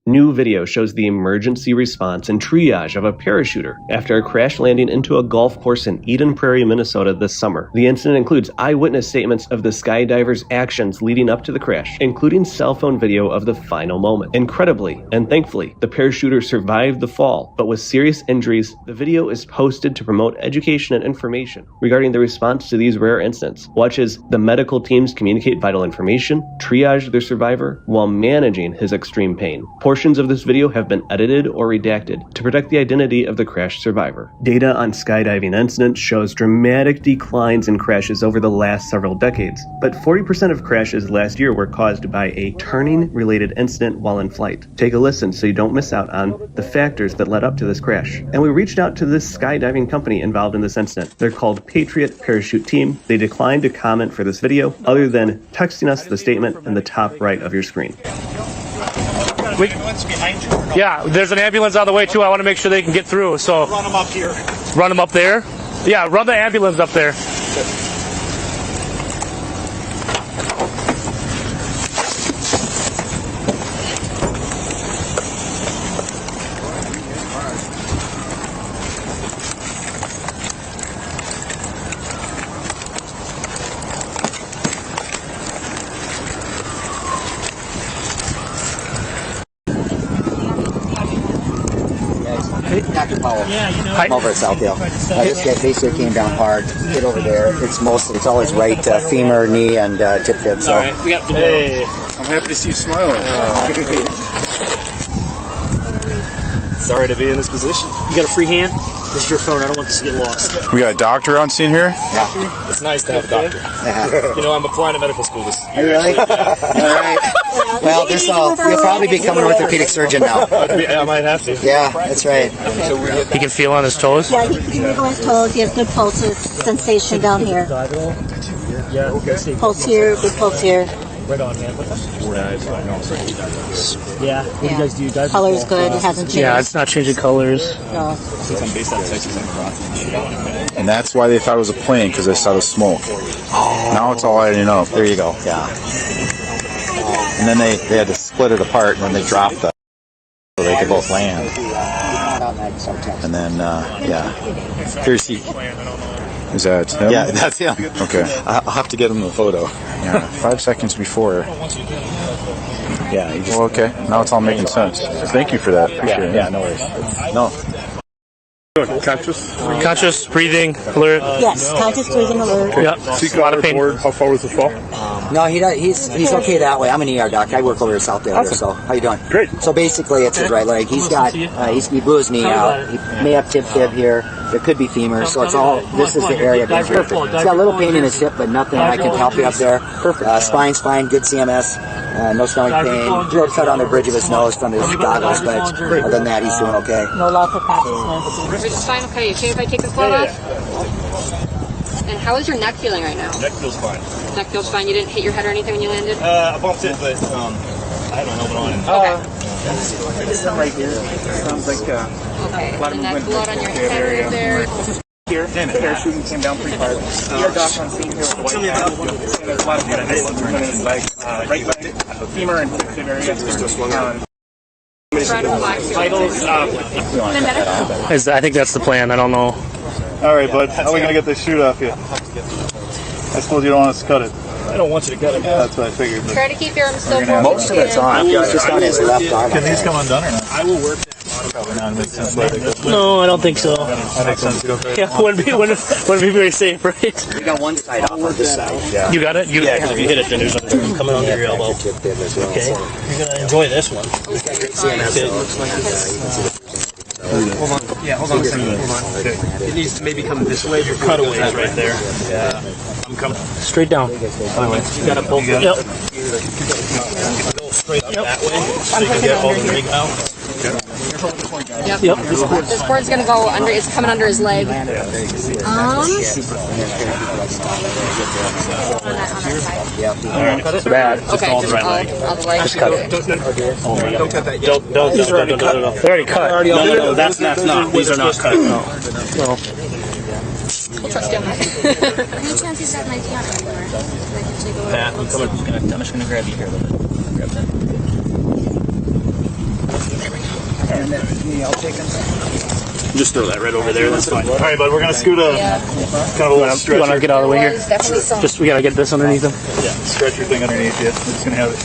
New video shows the emergency response and triage of a parachuter after a crash landing into a golf course in Eden Prairie, Minnesota this summer. The incident includes eyewitness statements of the skydiver's actions leading up to the crash, including cell phone video of the final moment. Incredibly and thankfully, the parachuter survived the fall, but with serious injuries. The video is posted to promote education and information regarding the response to these rare incidents. Watch as the medical teams communicate vital information, triage their survivor while managing his extreme pain. Portions of this video have been edited or redacted to protect the identity of the crash survivor. Data on skydiving incidents shows dramatic declines in crashes over the last several decades, but 40% of crashes last year were caused by a turning-related incident while in flight. Take a listen so you don't miss out on the factors that led up to this crash. And we reached out to this skydiving company involved in this incident. They're called Patriot Parachute Team. They declined to comment for this video other than texting us the statement in the top right of your screen. Yeah, there's an ambulance on the way too. I want to make sure they can get through. So run them up here. Run them up there? Yeah, run the ambulance up there. Dr. Powell, I'm over at Southdale. This guy basically came down hard, hit over there. It's always right femur, knee, and tip fib. So. Hey, I'm happy to see you smiling. Sorry to be in this position. You got a free hand? This is your phone. I don't want this to get lost. We got a doctor on scene here? Yeah. It's nice to have a doctor. Yeah. You know, I'm applying to medical school this year. Really? All right. Well, you'll probably be coming with orthopedic surgeon now. I might have to. Yeah, that's right. He can feel on his toes? Yeah, he can wiggle his toes. He has good pulses, sensation down here. Pulse here, good pulse here. Right on, man. Yeah. What do you guys do? Color's good. It hasn't changed. Yeah, it's not changing colors. No. And that's why they thought it was a plane, because they saw the smoke. Now it's all lighting up. There you go. Yeah. And then they had to split it apart, and then they dropped that so they could both land. And then, yeah. Here's he. Is that him? Yeah, that's him. Okay. I'll have to get him the photo. Yeah, 5 seconds before. Yeah. He just, Well, okay. Now it's all making sense. Thank you for that. Appreciate it. yeah, no worries. No. Conscious, breathing, alert. Yes, conscious breathing alert. Yep. A lot of pain. How far was the fall? No, he's okay that way. I'm an ER doc. I work over at Southdale here, so how you doing? Great. So basically, it's his right leg. He's got he blew his knee out. He may have tib fib here. There could be femur. So it's all. This is the area of injury. He's got a little pain in his hip, but nothing I can help you up there. Perfect. Spine's fine. Good CMS. No stomach pain. Little cut on the bridge of his nose from his goggles, but other than that, he's doing okay. No loss of consciousness. Which is fine. Okay, you okay if I take this glove off? And how is your neck feeling right now? Neck feels fine. Neck feels fine. You didn't hit your head or anything when you landed? I bumped it, but I had my helmet on. Okay. This one right here sounds like Okay. And that blood on your head there. here. Parachuting came down pretty hard. Your doc on scene here with the white hat. And there's a lot of evidence in his leg, right leg, femur and fib area. Vitals. I think that's the plan. I don't know. All right, bud. How are we going to get this shoot off you? I suppose you don't want us to cut it. I don't want you to cut it. That's what I figured. Try to keep your arms still forward. Most of it's on. It's just on his left arm. Can these come undone or not? I will work that. Probably not. Makes sense. That No, I don't think so. makes sense. You okay? Yeah, wouldn't be very safe, right? We got one side off on this side. Yeah. You got it? Yeah, because if you hit it, then there's nothing coming under your elbow. Okay. You're going to enjoy this one. Hold on. Yeah, hold on a second. Hold on. It needs to maybe come this way. Your cutaways right there. Yeah. I'm coming. Straight down. You got it both. Yep. Go straight up that way so you can get all the rig out. Yep. This cord's going to go under. It's coming under his leg. Bad. Okay, all the right leg. All the way. Just cut it. Don't cut that. Don't. They're already cut. No, that's not. These are not cut. No. We'll trust you on that. Any chance he's got my camera anymore? Pat, I'm just gonna grab you here a little bit. Grab that. I'll take him. Just throw that right over there. That's fine. All right, bud. We're gonna scoot a kind of a little stretcher. You wanna get out of the way here? Just we gotta get this underneath him. Yeah, stretcher thing underneath you. We're just gonna have it.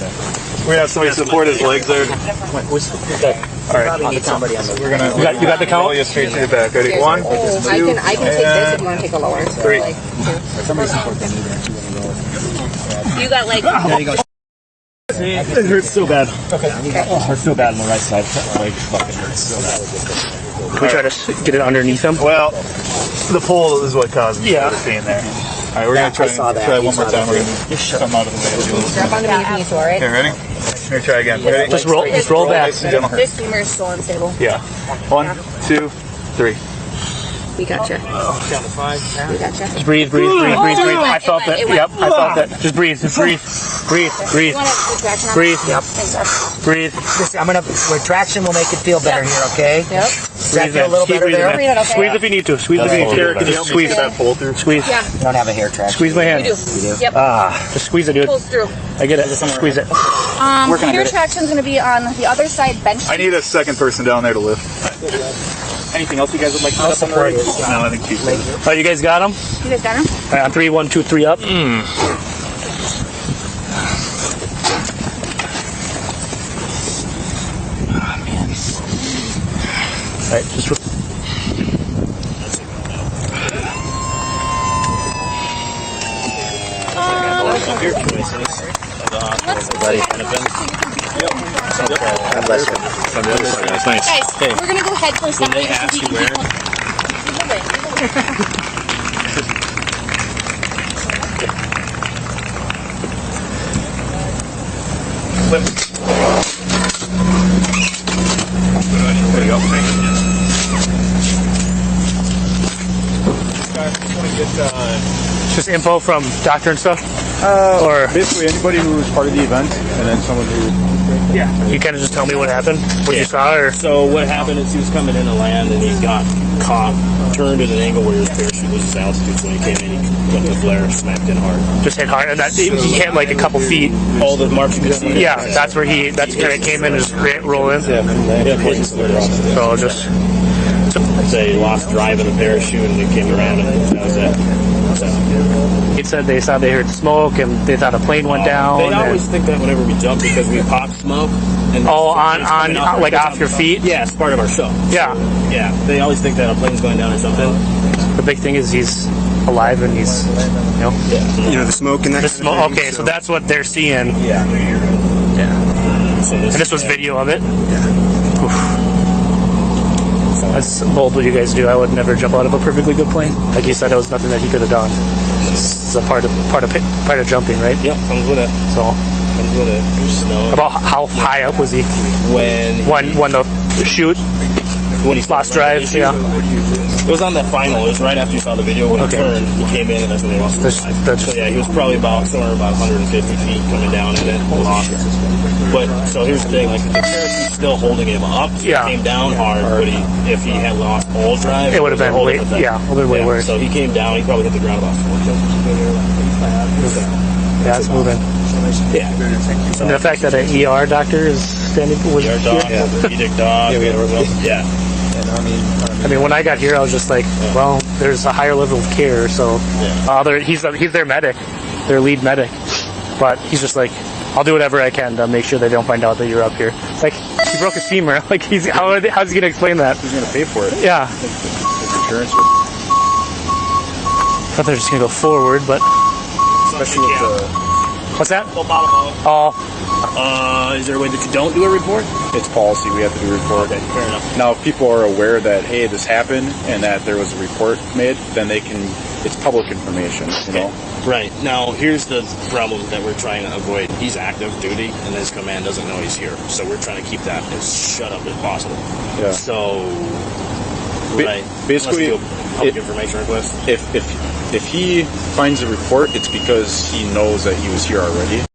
We're gonna have somebody support his legs there. All right. We're gonna. You got the count? Roll you straight to the back. Ready? 1, 2, I can take this if you want to take a lower. So 3. you got like. There you go. It hurts so bad. Okay. Oh, it hurts so bad on the right side. Like fucking hurts so bad. Can we try to get it underneath him? Well, the pole is what caused me the pain there. All right, we're gonna try one more time. We're gonna come out of the way. Strap underneath me, so all right? Okay, ready? Here, try again. Ready? Just roll back. This femur is still unstable. Yeah. 1, 2, 3. We gotcha. We gotcha. Just breathe. I felt that. Yep, I felt that. Just breathe. Breathe. Yep. Breathe. Retraction will make it feel better here, okay? Yep. Does that feel a little better there? Squeeze if you need to. Squeeze if you need to. Just squeeze that pull through. Squeeze. Yeah. You don't have a hair traction. Squeeze my hand. You do. Yep. Just squeeze it, dude. Pulls through. I get it. Squeeze it. Hair traction's gonna be on the other side bench. I need a second person down there to lift. Anything else you guys would like to put up on the right? No, I think she's good. Oh, you guys got him? You guys got him? All right, on 3, 1, 2, 3 up. Mm. All right, just. Your choices. God bless you. Nice. Guys, we're gonna go head first. Did they ask you where? There you go. Just info from doctor and stuff? Or basically anybody who was part of the event, and then someone who... Yeah. You kind of just tell me what happened? What you saw? Or? So what happened is he was coming in to land, and he got caught, turned at an angle where his parachute was his altitude, so when he came in, he went to flare, smacked in hard. Just hit hard, and that he hit like a couple feet. All the marks you could see. Yeah, that's where that's kind of came in and just roll in. Yeah, so just... They lost drive in the parachute, and they came around, and that was it. So, he said they thought they heard smoke, and they thought a plane went down. They always think that whenever we jump, because we pop smoke. And on like off your feet? Yeah, it's part of our show. Yeah. So, yeah, they always think that a plane's going down or something. The big thing is he's alive and he's, Yeah. You know, the smoke and that. The smoke. Okay, so that's what they're seeing. Yeah. So And this was video of it. That's bold what you guys do. I would never jump out of a perfectly good plane. Like you said, it was nothing that he could have done. It's a part of jumping, right? Yep, comes with it. So Comes with it. Snow. about how high up was he When the shoot? When he lost drive? Yeah. It was on that final. It was right after you saw the video. When he turned, he came in, and that's when he lost his drive. So yeah, he was probably somewhere about 150 feet coming down, and then lost it. But so here's the thing: like the parachute's still holding him up. So Yeah. He came down hard, but if he had lost all drive, It would have been way worse. So he came down. He probably hit the ground about 4 times. Yeah, it's moving. Yeah. So, And the fact that an ER doctor is standing was ER dog, orthopedic dog. Yeah. I mean, when I got here, I was just like, well, there's a higher level of care, so he's their medic, their lead medic, but he's just like, I'll do whatever I can to make sure they don't find out that you're up here. Like, he broke his femur. Like, how's he gonna explain that? Who's going to pay for it? Yeah. Insurance. I thought they're just gonna go forward, but Especially with the... what's that? Full bottom up. Oh, Is there a way that you don't do a report? It's policy. We have to do a report. Okay, fair enough. Now, if people are aware that, hey, this happened and that there was a report made, then they can, it's public information, you know? Right. Now, here's the problem that we're trying to avoid. He's active duty, and his command doesn't know he's here. So we're trying to keep that as shut up as possible. Yeah. So, right. Basically, Let's do a public information request. If he finds a report, it's because he knows that he was here already.